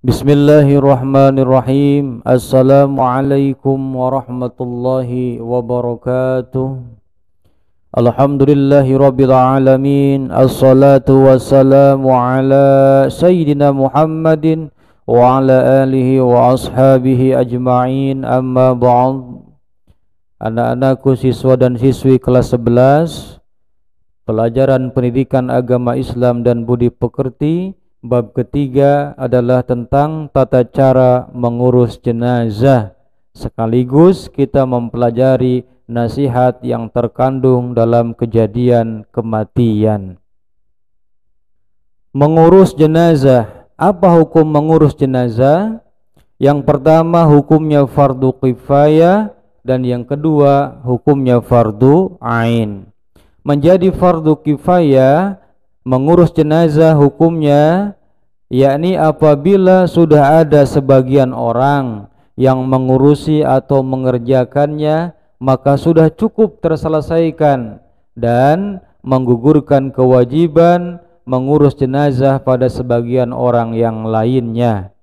Bismillahirrahmanirrahim. Assalamualaikum warahmatullahi wabarakatuh. Alhamdulillahi rabbil alamin. Assalatu wassalamu ala sayyidina Muhammadin wa ala alihi wa ashabihi ajma'in. Amma ba'd. Anak-anakku, siswa dan siswi kelas 11 pelajaran pendidikan agama Islam dan budi pekerti. Bab ketiga adalah tentang tata cara mengurus jenazah. Sekaligus kita mempelajari nasihat yang terkandung dalam kejadian kematian. Mengurus jenazah. Apa hukum mengurus jenazah? Yang pertama hukumnya fardu kifayah dan yang kedua hukumnya fardu ain. Menjadi fardu kifayah mengurus jenazah hukumnya yakni apabila sudah ada sebagian orang yang mengurusi atau mengerjakannya, maka sudah cukup terselesaikan dan menggugurkan kewajiban mengurus jenazah pada sebagian orang yang lainnya.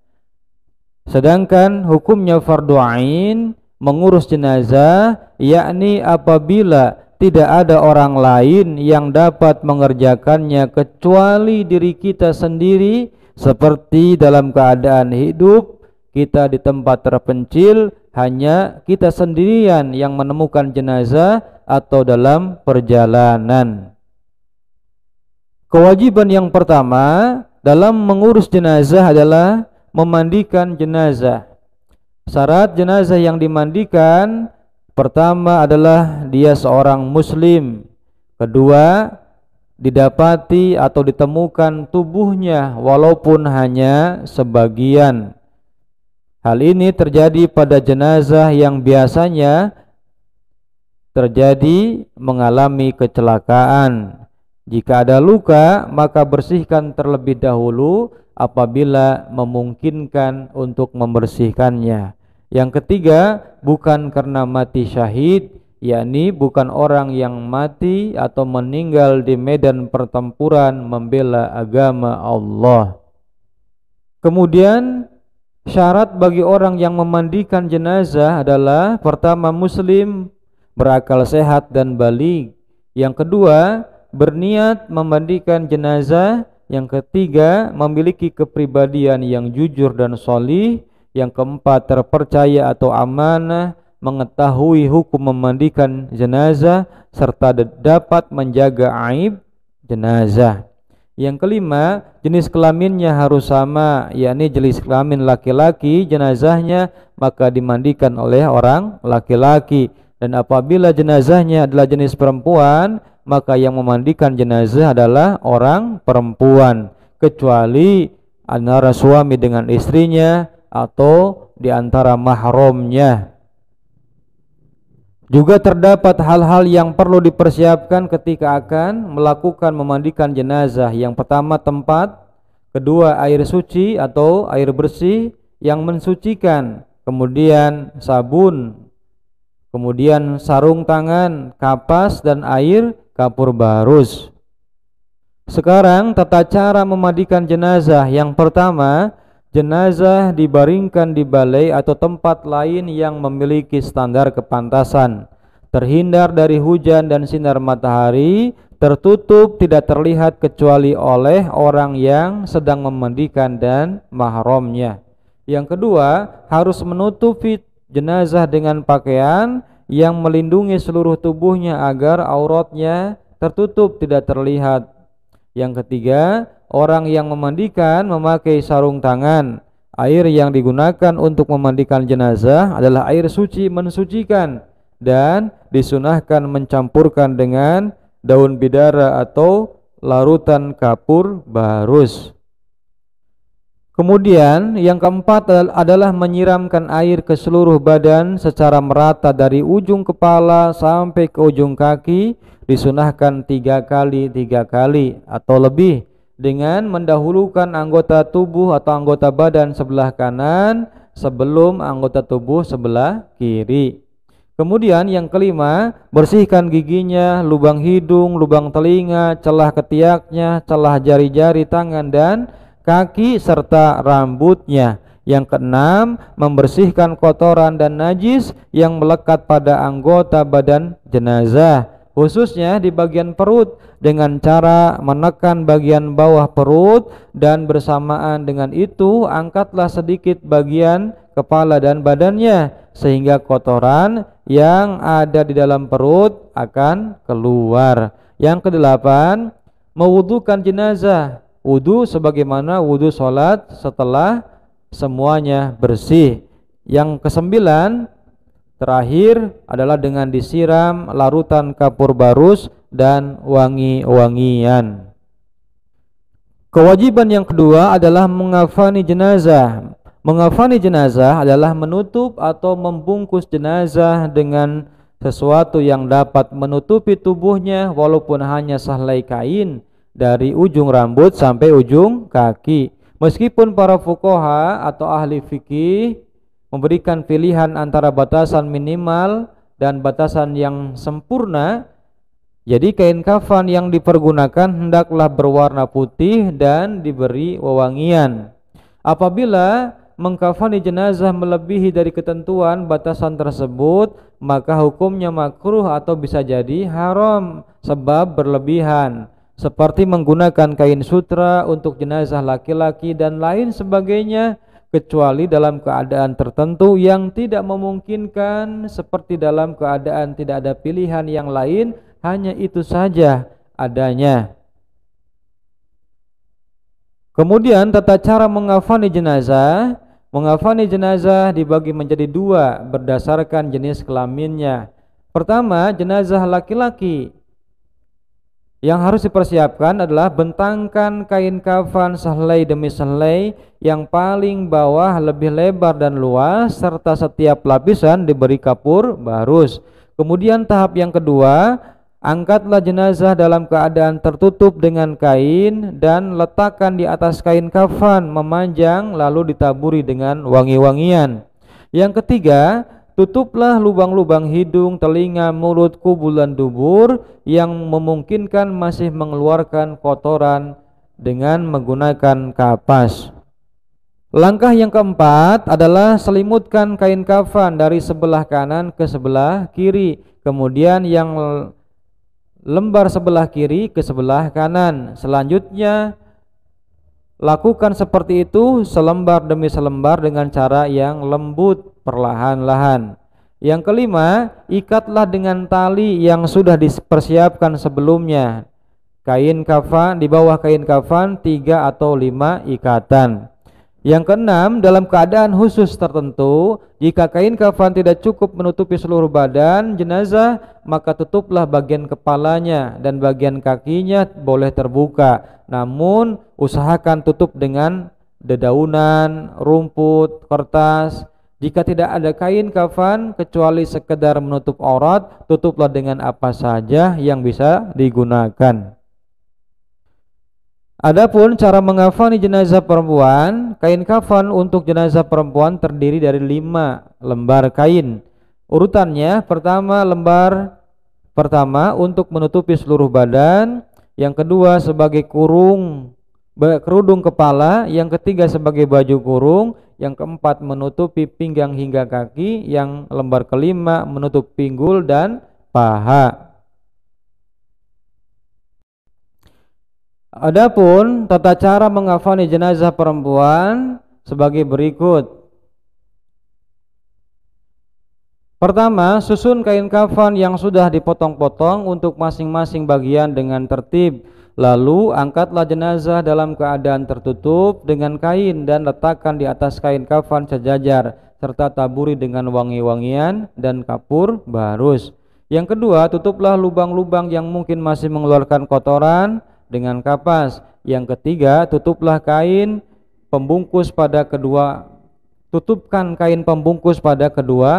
Sedangkan hukumnya fardu ain mengurus jenazah yakni apabila tidak ada orang lain yang dapat mengerjakannya kecuali diri kita sendiri, seperti dalam keadaan hidup kita di tempat terpencil, hanya kita sendirian yang menemukan jenazah atau dalam perjalanan. Kewajiban yang pertama dalam mengurus jenazah adalah memandikan jenazah. Syarat jenazah yang dimandikan pertama adalah dia seorang muslim. Kedua, didapati atau ditemukan tubuhnya walaupun hanya sebagian. Hal ini terjadi pada jenazah yang biasanya terjadi mengalami kecelakaan. Jika ada luka, maka bersihkan terlebih dahulu apabila memungkinkan untuk membersihkannya. Yang ketiga, bukan karena mati syahid, yakni bukan orang yang mati atau meninggal di medan pertempuran membela agama Allah. Kemudian syarat bagi orang yang memandikan jenazah adalah pertama muslim, berakal sehat dan baligh. Yang kedua, berniat memandikan jenazah. Yang ketiga, memiliki kepribadian yang jujur dan sholih. Yang keempat, terpercaya atau amanah, mengetahui hukum memandikan jenazah serta dapat menjaga aib jenazah. Yang kelima, jenis kelaminnya harus sama, yakni jenis kelamin laki-laki jenazahnya maka dimandikan oleh orang laki-laki, dan apabila jenazahnya adalah jenis perempuan maka yang memandikan jenazah adalah orang perempuan, kecuali antara suami dengan istrinya atau di antara mahramnya. Juga terdapat hal-hal yang perlu dipersiapkan ketika akan melakukan memandikan jenazah. Yang pertama tempat, kedua air suci atau air bersih yang mensucikan, kemudian sabun, kemudian sarung tangan, kapas dan air kapur barus. Sekarang tata cara memandikan jenazah. Yang pertama, jenazah dibaringkan di balai atau tempat lain yang memiliki standar kepantasan, terhindar dari hujan dan sinar matahari, tertutup tidak terlihat kecuali oleh orang yang sedang memandikan dan mahramnya. Yang kedua, harus menutupi jenazah dengan pakaian yang melindungi seluruh tubuhnya agar auratnya tertutup tidak terlihat. Yang ketiga, orang yang memandikan memakai sarung tangan. Air yang digunakan untuk memandikan jenazah adalah air suci mensucikan dan disunahkan mencampurkan dengan daun bidara atau larutan kapur barus. Kemudian yang keempat adalah menyiramkan air ke seluruh badan secara merata dari ujung kepala sampai ke ujung kaki, disunahkan 3 kali atau lebih, dengan mendahulukan anggota tubuh atau anggota badan sebelah kanan sebelum anggota tubuh sebelah kiri. Kemudian yang kelima, bersihkan giginya, lubang hidung, lubang telinga, celah ketiaknya, celah jari-jari tangan dan kaki serta rambutnya. Yang keenam, membersihkan kotoran dan najis yang melekat pada anggota badan jenazah, khususnya di bagian perut, dengan cara menekan bagian bawah perut, dan bersamaan dengan itu angkatlah sedikit bagian kepala dan badannya sehingga kotoran yang ada di dalam perut akan keluar. Yang kedelapan, mewudukan jenazah, wudu sebagaimana wudu sholat setelah semuanya bersih. Yang kesembilan terakhir adalah dengan disiram larutan kapur barus dan wangi-wangian. Kewajiban yang kedua adalah mengafani jenazah. Mengafani jenazah adalah menutup atau membungkus jenazah dengan sesuatu yang dapat menutupi tubuhnya walaupun hanya sehelai kain dari ujung rambut sampai ujung kaki. Meskipun para fuqaha atau ahli fikih memberikan pilihan antara batasan minimal dan batasan yang sempurna, jadi kain kafan yang dipergunakan hendaklah berwarna putih dan diberi wewangian. Apabila mengkafani jenazah melebihi dari ketentuan batasan tersebut, maka hukumnya makruh atau bisa jadi haram sebab berlebihan, seperti menggunakan kain sutra untuk jenazah laki-laki dan lain sebagainya, kecuali dalam keadaan tertentu yang tidak memungkinkan, seperti dalam keadaan tidak ada pilihan yang lain, hanya itu saja adanya. Kemudian tata cara mengafani jenazah. Mengafani jenazah dibagi menjadi dua berdasarkan jenis kelaminnya. Pertama, jenazah laki-laki. Yang harus dipersiapkan adalah bentangkan kain kafan sehelai demi sehelai, yang paling bawah lebih lebar dan luas, serta setiap lapisan diberi kapur barus. Kemudian tahap yang kedua, angkatlah jenazah dalam keadaan tertutup dengan kain dan letakkan di atas kain kafan memanjang lalu ditaburi dengan wangi-wangian. Yang ketiga, tutuplah lubang-lubang hidung, telinga, mulut, kubul dan dubur yang memungkinkan masih mengeluarkan kotoran dengan menggunakan kapas. Langkah yang keempat adalah selimutkan kain kafan dari sebelah kanan ke sebelah kiri, kemudian yang lembar sebelah kiri ke sebelah kanan. Selanjutnya lakukan seperti itu selembar demi selembar dengan cara yang lembut perlahan-lahan. Yang kelima, ikatlah dengan tali yang sudah dipersiapkan sebelumnya. Kain kafan, di bawah kain kafan 3 atau 5 ikatan. Yang keenam, dalam keadaan khusus tertentu, jika kain kafan tidak cukup menutupi seluruh badan jenazah, maka tutuplah bagian kepalanya dan bagian kakinya boleh terbuka. Namun usahakan tutup dengan dedaunan, rumput, kertas. Jika tidak ada kain kafan kecuali sekedar menutup aurat, tutuplah dengan apa saja yang bisa digunakan. Adapun cara mengafani jenazah perempuan, kain kafan untuk jenazah perempuan terdiri dari 5 lembar kain. Urutannya, pertama, lembar pertama untuk menutupi seluruh badan, yang kedua sebagai kerudung kepala, yang ketiga sebagai baju kurung, yang keempat menutupi pinggang hingga kaki, yang lembar kelima menutup pinggul dan paha. Adapun tata cara mengafani jenazah perempuan sebagai berikut. Pertama, susun kain kafan yang sudah dipotong-potong untuk masing-masing bagian dengan tertib. Lalu angkatlah jenazah dalam keadaan tertutup dengan kain dan letakkan di atas kain kafan sejajar, serta taburi dengan wangi-wangian dan kapur barus. Yang kedua, tutuplah lubang-lubang yang mungkin masih mengeluarkan kotoran dengan kapas. Yang ketiga, tutupkan kain pembungkus pada kedua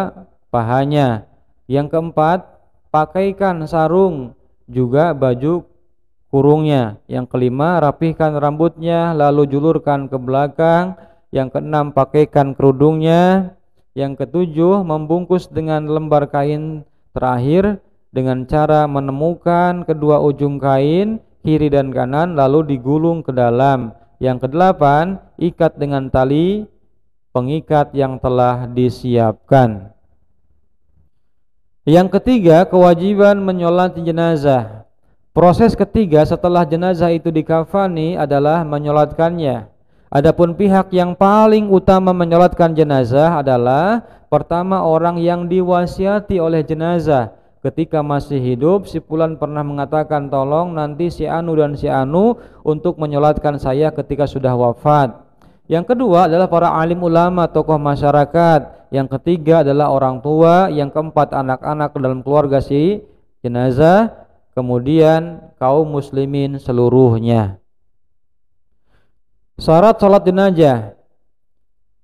pahanya. Yang keempat, pakaikan sarung juga baju kurungnya. Yang kelima, rapihkan rambutnya lalu julurkan ke belakang. Yang keenam, pakaikan kerudungnya. Yang ketujuh, membungkus dengan lembar kain terakhir dengan cara menemukan kedua ujung kain kiri dan kanan lalu digulung ke dalam. Yang kedelapan, ikat dengan tali pengikat yang telah disiapkan. Yang ketiga, kewajiban menyolati jenazah. Proses ketiga setelah jenazah itu dikafani adalah menyolatkannya. Adapun pihak yang paling utama menyolatkan jenazah adalah pertama orang yang diwasiati oleh jenazah. Ketika masih hidup, si fulan pernah mengatakan, tolong nanti si Anu dan si Anu untuk menyolatkan saya ketika sudah wafat. Yang kedua adalah para alim ulama, tokoh masyarakat. Yang ketiga adalah orang tua. Yang keempat anak-anak dalam keluarga si jenazah. Kemudian kaum muslimin seluruhnya. Syarat salat jenazah.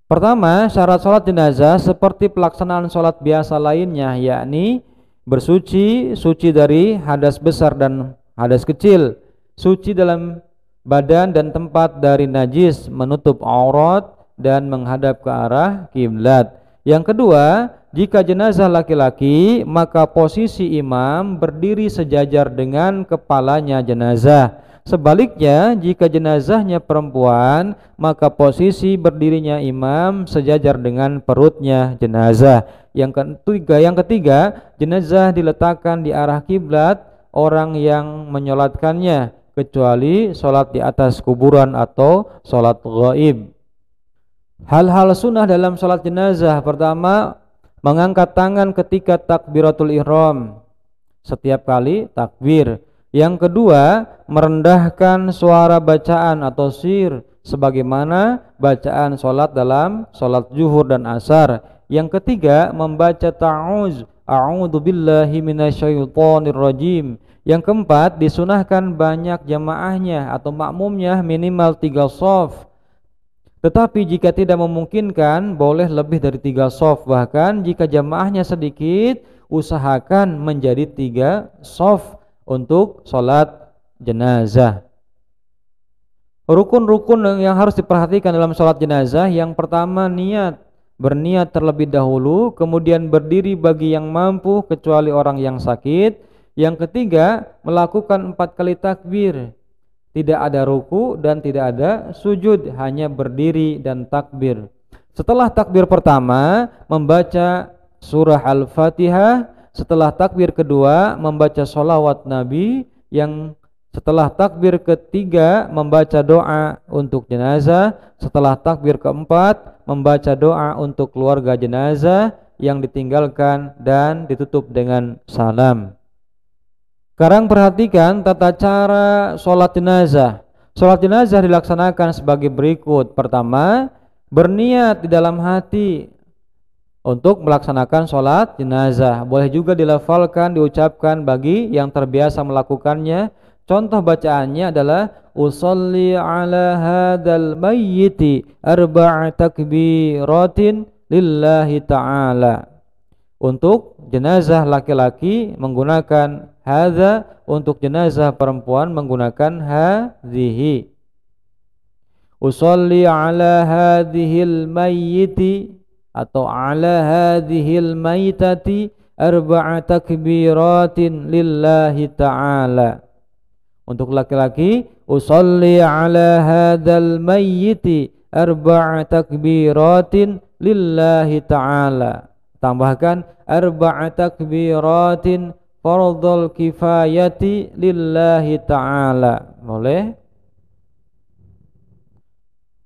Pertama, syarat salat jenazah seperti pelaksanaan salat biasa lainnya, yakni bersuci, suci dari hadas besar dan hadas kecil, suci dalam badan dan tempat dari najis, menutup aurat dan menghadap ke arah kiblat. Yang kedua, jika jenazah laki-laki, maka posisi imam berdiri sejajar dengan kepalanya jenazah. Sebaliknya, jika jenazahnya perempuan, maka posisi berdirinya imam sejajar dengan perutnya jenazah. Yang ketiga, jenazah diletakkan di arah kiblat orang yang menyolatkannya, kecuali sholat di atas kuburan atau sholat ghaib. Hal-hal sunnah dalam sholat jenazah. Pertama, mengangkat tangan ketika takbiratul ihram, setiap kali takbir. Yang kedua, merendahkan suara bacaan atau sir sebagaimana bacaan sholat dalam sholat zuhur dan asar. Yang ketiga, membaca ta'awuz, a'udzu billahi minasyaitonir rajim. Yang keempat, disunahkan banyak jamaahnya atau makmumnya minimal 3 shaf. Tetapi jika tidak memungkinkan, boleh lebih dari 3 shaf. Bahkan jika jamaahnya sedikit, usahakan menjadi 3 shaf untuk sholat jenazah. Rukun-rukun yang harus diperhatikan dalam sholat jenazah. Yang pertama, niat. Berniat terlebih dahulu, kemudian berdiri bagi yang mampu kecuali orang yang sakit. Yang ketiga, melakukan 4 kali takbir. Tidak ada ruku dan tidak ada sujud, hanya berdiri dan takbir. Setelah takbir pertama, membaca surah Al-Fatihah. Setelah takbir kedua, membaca sholawat Nabi. Yang setelah takbir ketiga, membaca doa untuk jenazah. Setelah takbir keempat, membaca doa untuk keluarga jenazah yang ditinggalkan dan ditutup dengan salam. Sekarang perhatikan tata cara sholat jenazah. Sholat jenazah dilaksanakan sebagai berikut. Pertama, berniat di dalam hati untuk melaksanakan sholat jenazah. Boleh juga dilafalkan, diucapkan bagi yang terbiasa melakukannya. Contoh bacaannya adalah usolli ala hadal mayyiti arba'a takbiratin lillahi ta'ala. Untuk jenazah laki-laki menggunakan hadza, untuk jenazah perempuan menggunakan hadhihi. Usolli ala hadhil mayyiti atau ala hadhil maytati arba'a takbiratin lillahi ta'ala. Untuk laki-laki, usolli ala hadzal mayyiti arba'a takbiratin lillahi ta'ala. Tambahkan arba'a takbiratin fardhul kifayati lillahi ta'ala. Boleh?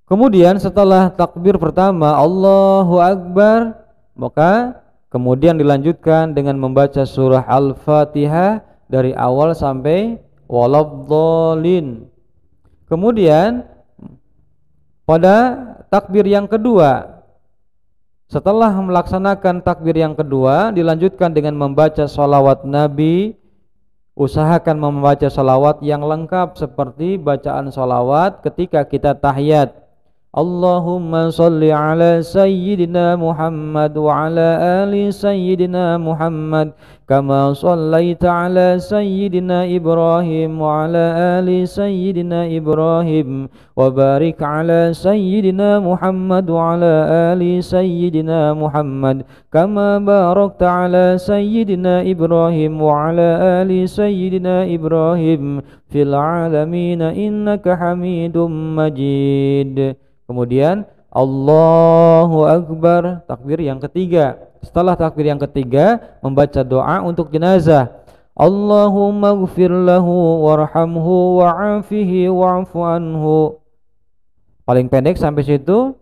Kemudian setelah takbir pertama Allahu Akbar, maka kemudian dilanjutkan dengan membaca surah Al-Fatihah dari awal sampai waladhdallin. Kemudian pada takbir yang kedua, setelah melaksanakan takbir yang kedua, dilanjutkan dengan membaca sholawat Nabi. Usahakan membaca sholawat yang lengkap seperti bacaan sholawat ketika kita tahiyat. Allahumma salli ala sayyidina Muhammad wa ala ali sayyidina Muhammad kama sallaita ala sayyidina Ibrahim wa ala ali sayyidina Ibrahim wa barik ala sayyidina Muhammad wa ala ali sayyidina Muhammad kama barakta ala sayyidina Ibrahim wa ala ali sayyidina Ibrahim fil alamin innaka Hamidum Majid. Kemudian Allahu Akbar, takbir yang ketiga. Setelah takbir yang ketiga membaca doa untuk jenazah. Allahumma ighfir lahu warhamhu wa'afihi wa'fu anhu. Paling pendek sampai situ.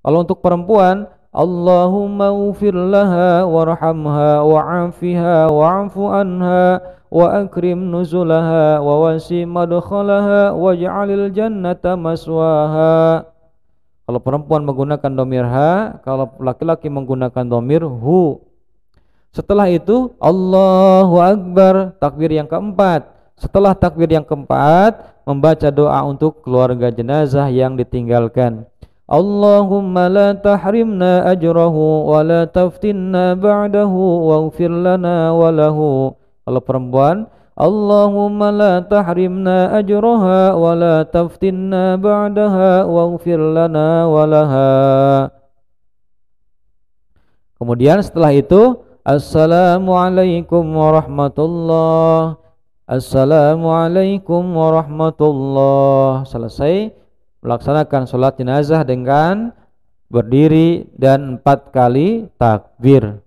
Kalau untuk perempuan, Allahumma ighfir laha warhamha wa'afiha wa'fu anha wa akrim nuzulaha wa wasi madkhalaha waj'alil jannata maswaha. Kalau perempuan menggunakan domir ha, kalau laki-laki menggunakan domir hu. Setelah itu Allahu Akbar, takbir yang keempat. Setelah takbir yang keempat membaca doa untuk keluarga jenazah yang ditinggalkan. Allahumma la tahrimna ajrahu wa la taftinna ba'dahu waghfir lana wa lahu. Kalau perempuan, Allahumma la tahrimna ajraha wa la taftinna ba'daha waghfir lana wa laha. Kemudian setelah itu Assalamualaikum warahmatullahi. Assalamualaikum warahmatullahi. Selesai melaksanakan sholat jenazah dengan berdiri dan 4 kali takbir.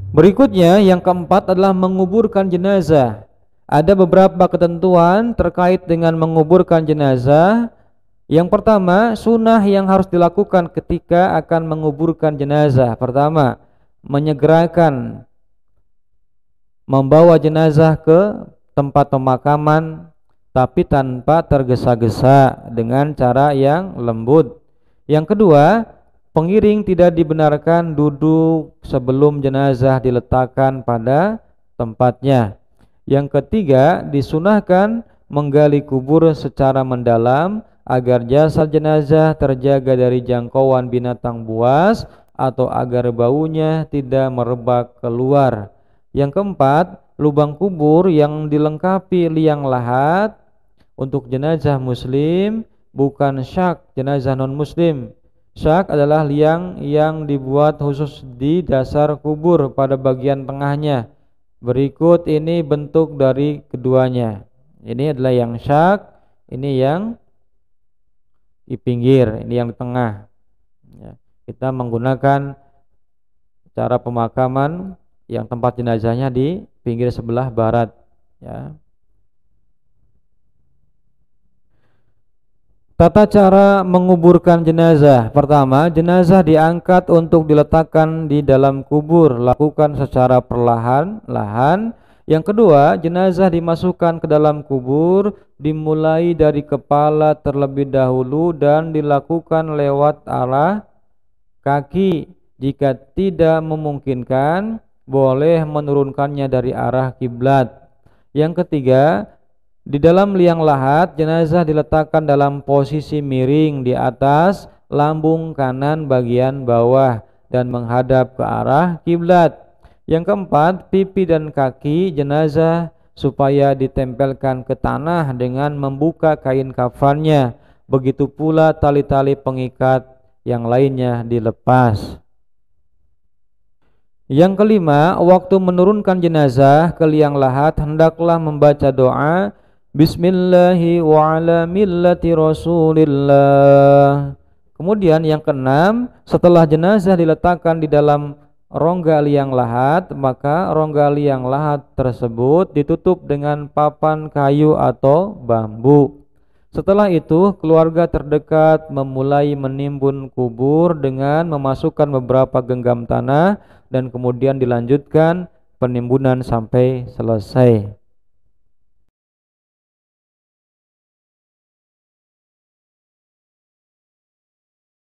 Berikutnya yang keempat adalah menguburkan jenazah. Ada beberapa ketentuan terkait dengan menguburkan jenazah. Yang pertama, sunnah yang harus dilakukan ketika akan menguburkan jenazah. Pertama, menyegerakan membawa jenazah ke tempat pemakaman tapi tanpa tergesa-gesa, dengan cara yang lembut. Yang kedua, pengiring tidak dibenarkan duduk sebelum jenazah diletakkan pada tempatnya. Yang ketiga, disunahkan menggali kubur secara mendalam agar jasad jenazah terjaga dari jangkauan binatang buas atau agar baunya tidak merebak keluar. Yang keempat, lubang kubur yang dilengkapi liang lahat untuk jenazah muslim, bukan syak jenazah non muslim. Syak adalah liang yang dibuat khusus di dasar kubur pada bagian tengahnya. Berikut ini bentuk dari keduanya. Ini adalah yang syak, ini yang di pinggir, ini yang di tengah. Ya, kita menggunakan cara pemakaman yang tempat jenazahnya di pinggir sebelah barat. Ya. Tata cara menguburkan jenazah. Pertama, jenazah diangkat untuk diletakkan di dalam kubur, lakukan secara perlahan-lahan. Yang kedua, jenazah dimasukkan ke dalam kubur, dimulai dari kepala terlebih dahulu dan dilakukan lewat arah kaki. Jika tidak memungkinkan, boleh menurunkannya dari arah kiblat. Yang ketiga, di dalam liang lahat, jenazah diletakkan dalam posisi miring di atas lambung kanan bagian bawah dan menghadap ke arah kiblat. Yang keempat, pipi dan kaki jenazah supaya ditempelkan ke tanah dengan membuka kain kafannya. Begitu pula tali-tali pengikat yang lainnya dilepas. Yang kelima, waktu menurunkan jenazah ke liang lahat hendaklah membaca doa Bismillahi wa ala millati Rasulillah. Kemudian yang keenam, setelah jenazah diletakkan di dalam rongga liang lahat, maka rongga liang lahat tersebut ditutup dengan papan kayu atau bambu. Setelah itu, keluarga terdekat memulai menimbun kubur dengan memasukkan beberapa genggam tanah dan kemudian dilanjutkan penimbunan sampai selesai.